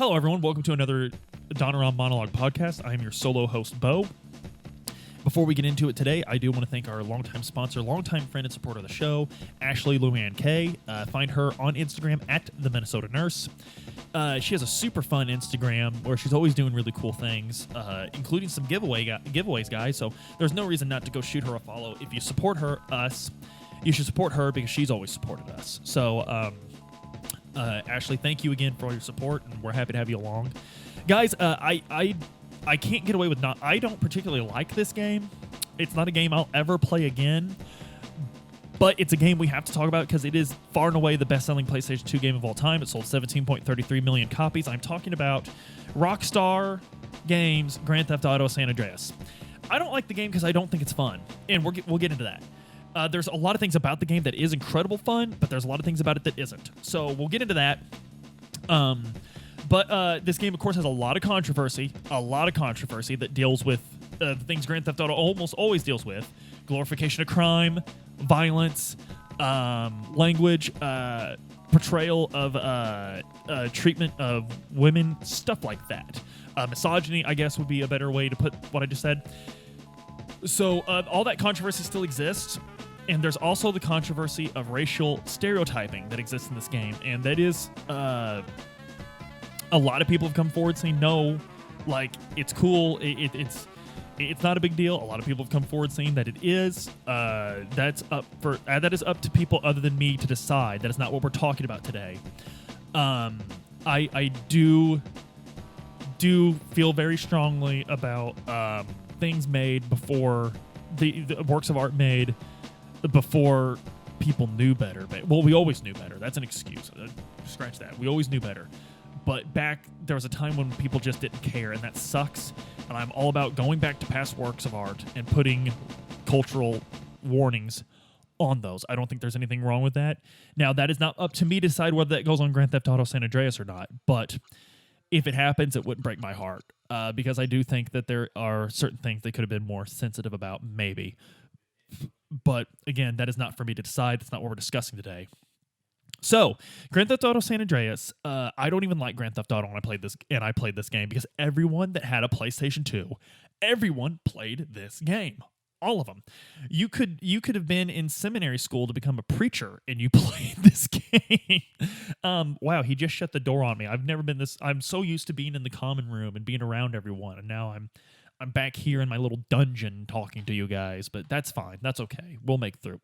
Hello, everyone. Welcome to another Donoran Monologue podcast. I am your solo host, Beau. Before we get into it today, I do want to thank our longtime sponsor, longtime friend and supporter of the show, Ashley Luann K. Find her on Instagram at The Minnesota Nurse. She has a super fun Instagram where she's always doing really cool things, including some giveaways, guys. So there's no reason not to go shoot her a follow. If you support us, you should support her because she's always supported us. So, Ashley, thank you again for all your support, and we're happy to have you along. Guys, I can't get away with I don't particularly like this game. It's not a game I'll ever play again, but it's a game we have to talk about because it is far and away the best-selling PlayStation 2 game of all time. It sold 17.33 million copies. I'm talking about Rockstar Games' Grand Theft Auto San Andreas. I don't like the game because I don't think it's fun, and we'll get into that. There's a lot of things about the game that is incredible fun, but there's a lot of things about it that isn't. So we'll get into that. But this game, of course, has a lot of controversy that deals with the things Grand Theft Auto almost always deals with: glorification of crime, violence, language, portrayal of treatment of women, stuff like that. Misogyny, I guess, would be a better way to put what I just said. So all that controversy still exists, and there's also the controversy of racial stereotyping that exists in this game, and that is a lot of people have come forward saying no, like it's cool, it's not a big deal. A lot of people have come forward saying that it is. That is up to people other than me to decide. That is not what we're talking about today. I do feel very strongly about things made before the works of art made before people knew better. Well, we always knew better. That's an excuse. Scratch that. We always knew better. But there was a time when people just didn't care, and that sucks. And I'm all about going back to past works of art and putting cultural warnings on those. I don't think there's anything wrong with that. Now, that is not up to me to decide whether that goes on Grand Theft Auto San Andreas or not. But if it happens, it wouldn't break my heart. Because I do think that there are certain things they could have been more sensitive about, maybe. But again, that is not for me to decide. That's not what we're discussing today. So, Grand Theft Auto San Andreas, I don't even like Grand Theft Auto when I played this game because everyone that had a PlayStation 2, everyone played this game. All of them. You could have been in seminary school to become a preacher and you played this game. Wow, he just shut the door on me. I've never been this. I'm so used to being in the common room and being around everyone, and now I'm back here in my little dungeon talking to you guys, but that's fine. That's okay. We'll make it through.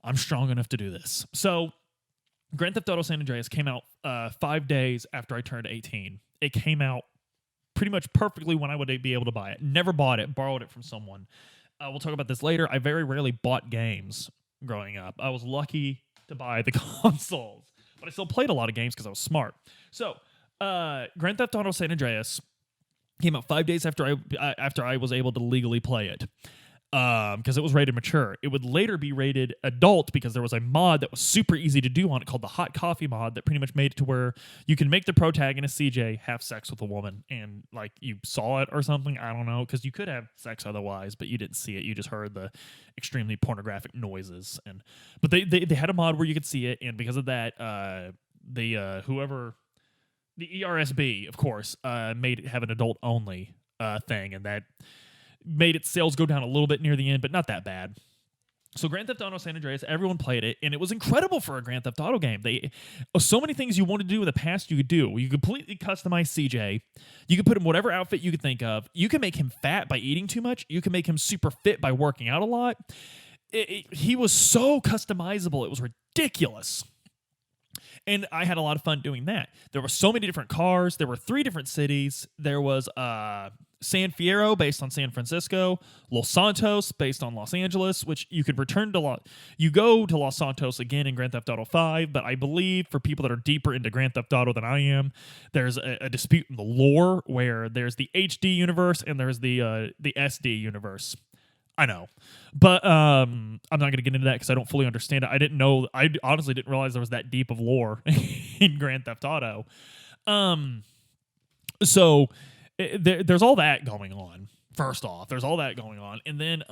I'm strong enough to do this. So, Grand Theft Auto San Andreas came out 5 days after I turned 18. It came out pretty much perfectly when I would be able to buy it. Never bought it, borrowed it from someone. We'll talk about this later. I very rarely bought games growing up. I was lucky to buy the consoles, but I still played a lot of games because I was smart. So, Grand Theft Auto San Andreas came out 5 days after I was able to legally play it. Because it was rated mature. It would later be rated adult because there was a mod that was super easy to do on it called the Hot Coffee mod that pretty much made it to where you can make the protagonist CJ have sex with a woman and like you saw it or something. I don't know, because you could have sex otherwise, but you didn't see it. You just heard the extremely pornographic noises. But they had a mod where you could see it, and because of that, the ERSB, of course, made it have an adult only thing, and that made its sales go down a little bit near the end, but not that bad. So Grand Theft Auto San Andreas, everyone played it, and it was incredible for a Grand Theft Auto game. So many things you wanted to do in the past you could do. You could completely customize CJ. You could put him whatever outfit you could think of. You can make him fat by eating too much. You can make him super fit by working out a lot. He was so customizable. It was ridiculous. And I had a lot of fun doing that. There were so many different cars. There were 3 different cities. There was San Fierro, based on San Francisco, Los Santos, based on Los Angeles, which you could return to you go to Los Santos again in Grand Theft Auto 5, but I believe for people that are deeper into Grand Theft Auto than I am, there's a dispute in the lore where there's the HD universe and there's the SD universe. I know, but I'm not going to get into that because I don't fully understand it. I honestly didn't realize there was that deep of lore in Grand Theft Auto. So there's all that going on. First off, there's all that going on, and then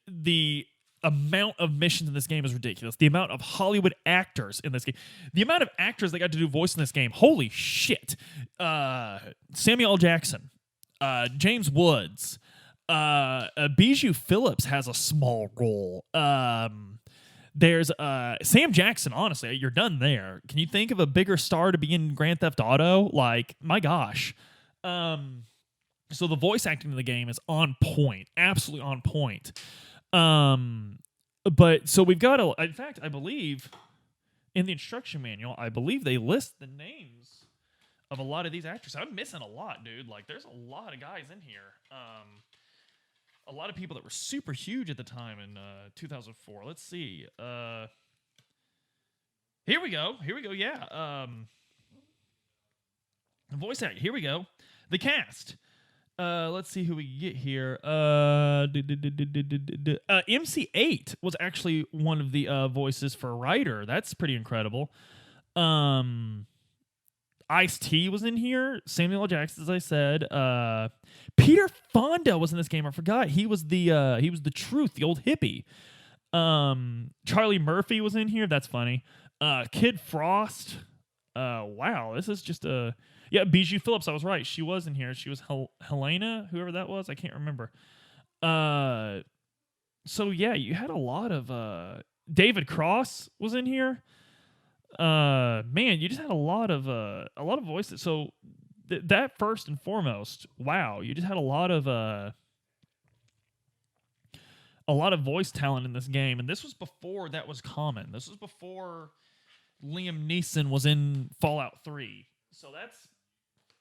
the amount of missions in this game is ridiculous. The amount of Hollywood actors in this game. The amount of actors that got to do voice in this game. Holy shit. Samuel L. Jackson. James Woods. Bijou Phillips has a small role. There's Sam Jackson. Honestly, you're done there. Can you think of a bigger star to be in Grand Theft Auto? Like, my gosh. So the voice acting in the game is on point, absolutely on point. But so we've got in fact, I believe in the instruction manual, I believe they list the names of a lot of these actors. I'm missing a lot, dude. Like, there's a lot of guys in here. A lot of people that were super huge at the time in 2004. Let's see. Here we go. Yeah. Voice acting. Here we go. The cast. Let's see who we get here. MC8 was actually one of the voices for Ryder. That's pretty incredible. Ice-T was in here. Samuel L. Jackson, as I said. Peter Fonda was in this game. I forgot. He was the Truth, the old hippie. Charlie Murphy was in here. That's funny. Kid Frost. Wow, this is just a... Yeah, Bijou Phillips, I was right. She was in here. She was Helena, whoever that was. I can't remember. So, yeah, you had a lot of... David Cross was in here. Man, you just had a lot of voices. So, that first and foremost, wow, you just had a lot of voice talent in this game. And this was before that was common. This was before Liam Neeson was in Fallout 3. So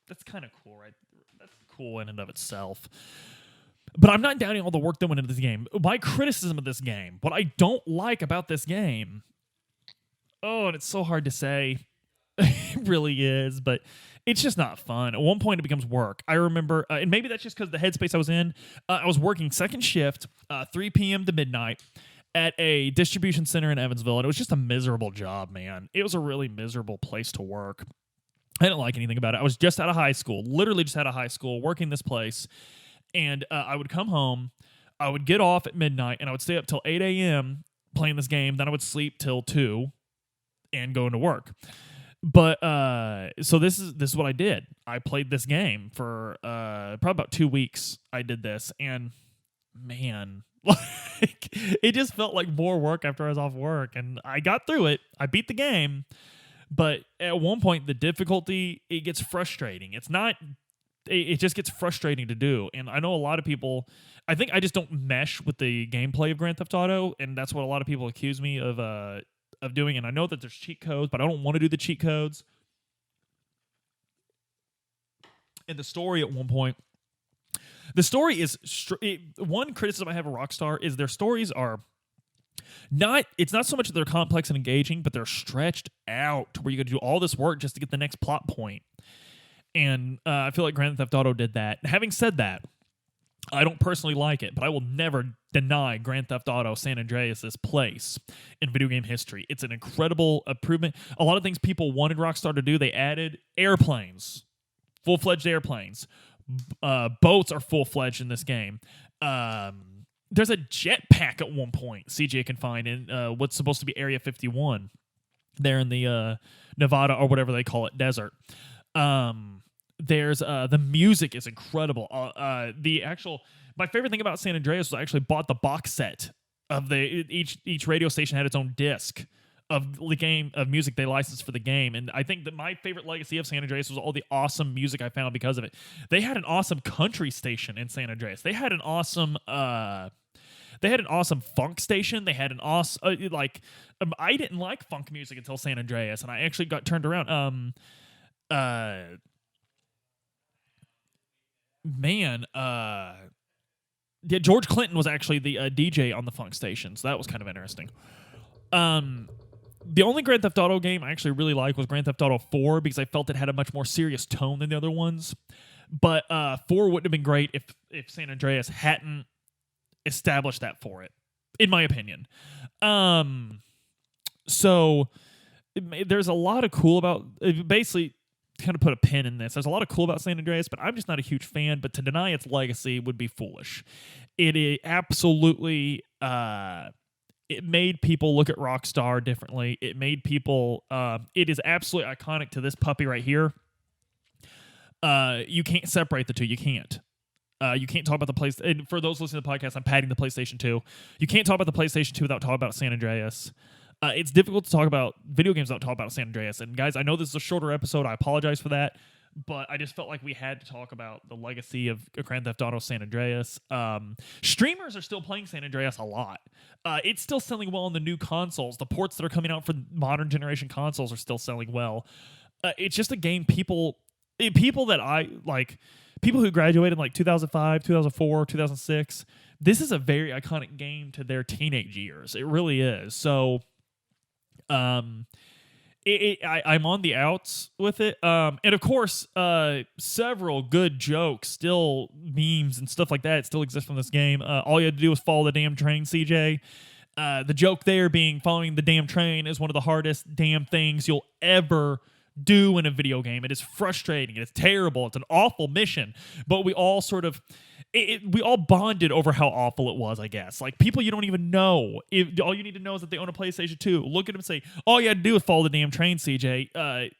that's kind of cool, right? That's cool in and of itself. But I'm not doubting all the work that went into this game. My criticism of this game, what I don't like about this game, and it's so hard to say. It really is, but it's just not fun. At one point, it becomes work. I remember, and maybe that's just because the headspace I was in. I was working second shift, 3 p.m. to midnight, at a distribution center in Evansville, and it was just a miserable job, man. It was a really miserable place to work. I didn't like anything about it. I was just out of high school, literally just out of high school, working this place. And I would come home, I would get off at midnight, and I would stay up till 8 a.m. playing this game. Then I would sleep till 2 and go into work. But so this is what I did. I played this game for probably about 2 weeks. I did this, and man, like it just felt like more work after I was off work. And I got through it. I beat the game. But at one point, the difficulty, it gets frustrating. It just gets frustrating to do. And I know a lot of people, I think I just don't mesh with the gameplay of Grand Theft Auto, and that's what a lot of people accuse me of doing. And I know that there's cheat codes, but I don't want to do the cheat codes. And the story at one point, the story is, one criticism I have of Rockstar is their stories are, it's not so much that they're complex and engaging, but they're stretched out to where you got to do all this work just to get the next plot point. And I feel like Grand Theft Auto did that. Having said that, I don't personally like it, but I will never deny Grand Theft Auto San Andreas' place in video game history. It's an incredible improvement. A lot of things people wanted Rockstar to do, they added airplanes, full-fledged airplanes. Boats are full-fledged in this game. There's a jetpack at one point CJ can find in what's supposed to be Area 51 there in the Nevada or whatever they call it, desert. There's the music is incredible. My favorite thing about San Andreas was I actually bought the box set of each radio station had its own disc of the game of music they licensed for the game. And I think that my favorite legacy of San Andreas was all the awesome music I found because of it. They had an awesome country station in San Andreas. They had an awesome funk station. They had an awesome I didn't like funk music until San Andreas, and I actually got turned around. George Clinton was actually the DJ on the funk station, so that was kind of interesting. The only Grand Theft Auto game I actually really liked was Grand Theft Auto 4 because I felt it had a much more serious tone than the other ones. But 4 wouldn't have been great if San Andreas hadn't established that for it, in my opinion. So there's a lot of cool about... Basically, kind of put a pin in this. There's a lot of cool about San Andreas, but I'm just not a huge fan. But to deny its legacy would be foolish. It absolutely... It made people look at Rockstar differently. It made people. It is absolutely iconic to this puppy right here. You can't separate the two. You can't. You can't talk about the place. And for those listening to the podcast, I'm patting the PlayStation 2. You can't talk about the PlayStation 2 without talking about San Andreas. It's difficult to talk about video games without talking about San Andreas. And guys, I know this is a shorter episode. I apologize for that. But I just felt like we had to talk about the legacy of Grand Theft Auto San Andreas. Streamers are still playing San Andreas a lot. It's still selling well on the new consoles. The ports that are coming out for modern generation consoles are still selling well. It's just a game people that I like, people who graduated in like 2005, 2004, 2006. This is a very iconic game to their teenage years. It really is. So, I'm on the outs with it. And of course, several good jokes, still memes and stuff like that still exist from this game. All you had to do was follow the damn train, CJ. The joke there being following the damn train is one of the hardest damn things you'll ever do in a video game. It is frustrating. It is terrible. It's an awful mission. But we all sort of... we all bonded over how awful it was, I guess. Like, people you don't even know. All you need to know is that they own a PlayStation 2. Look at them and say, all you had to do is follow the damn train, CJ.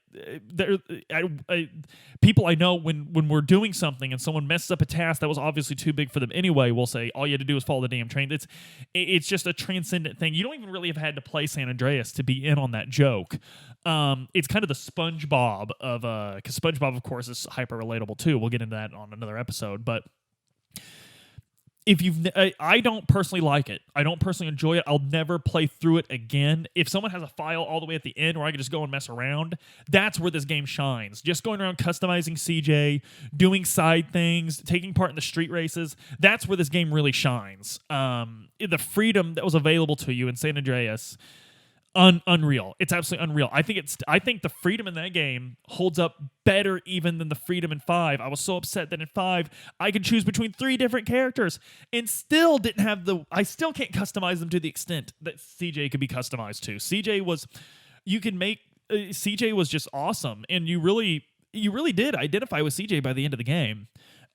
People I know, when we're doing something and someone messes up a task that was obviously too big for them anyway, will say, all you had to do is follow the damn train. It's just a transcendent thing. You don't even really have had to play San Andreas to be in on that joke. It's kind of the SpongeBob of... because SpongeBob, of course, is hyper relatable too. We'll get into that on another episode, but... I don't personally like it. I don't personally enjoy it. I'll never play through it again. If someone has a file all the way at the end where I can just go and mess around, that's where this game shines. Just going around customizing CJ, doing side things, taking part in the street races, that's where this game really shines. The freedom that was available to you in San Andreas, unreal. It's absolutely unreal. I think the freedom in that game holds up better even than the freedom in 5. I was so upset that in 5 I could choose between 3 different characters and still didn't have I still can't customize them to the extent that CJ could be customized to. CJ was just awesome, and you really did identify with CJ by the end of the game.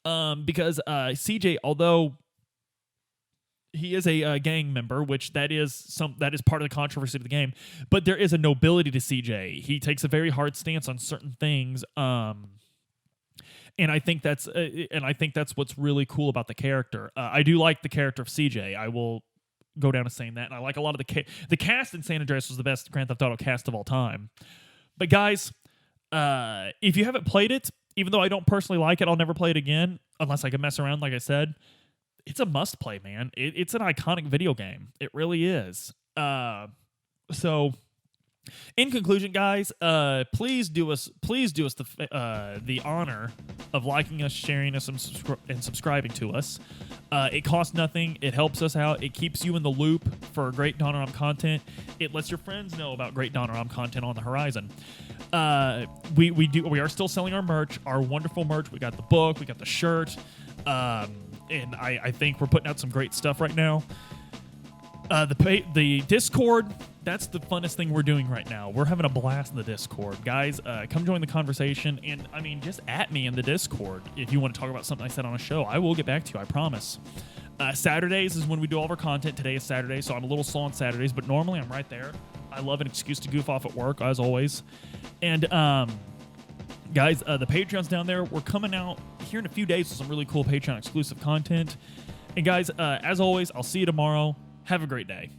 Because CJ, although he is a gang member, which that is part of the controversy of the game. But there is a nobility to CJ. He takes a very hard stance on certain things, and I think that's what's really cool about the character. I do like the character of CJ. I will go down to saying that, and I like a lot of the cast in San Andreas was the best Grand Theft Auto cast of all time. But guys, if you haven't played it, even though I don't personally like it, I'll never play it again unless I can mess around, like I said. It's a must-play, man. It's an iconic video game. It really is. So, in conclusion, guys, please do us the honor of liking us, sharing us, and subscribing to us. It costs nothing. It helps us out. It keeps you in the loop for great Donoram content. It lets your friends know about great Donoram content on the horizon. We are still selling our merch, our wonderful merch. We got the book. We got the shirt. And I think we're putting out some great stuff right now. The Discord, that's the funnest thing we're doing right now. We're having a blast in the Discord. Guys, come join the conversation. And, just at me in the Discord. If you want to talk about something I said on a show, I will get back to you, I promise. Saturdays is when we do all of our content. Today is Saturday, so I'm a little slow on Saturdays. But normally I'm right there. I love an excuse to goof off at work, as always. And, guys, the Patreon's down there. We're coming out here in a few days with some really cool Patreon exclusive content. And guys, as always, I'll see you tomorrow. Have a great day.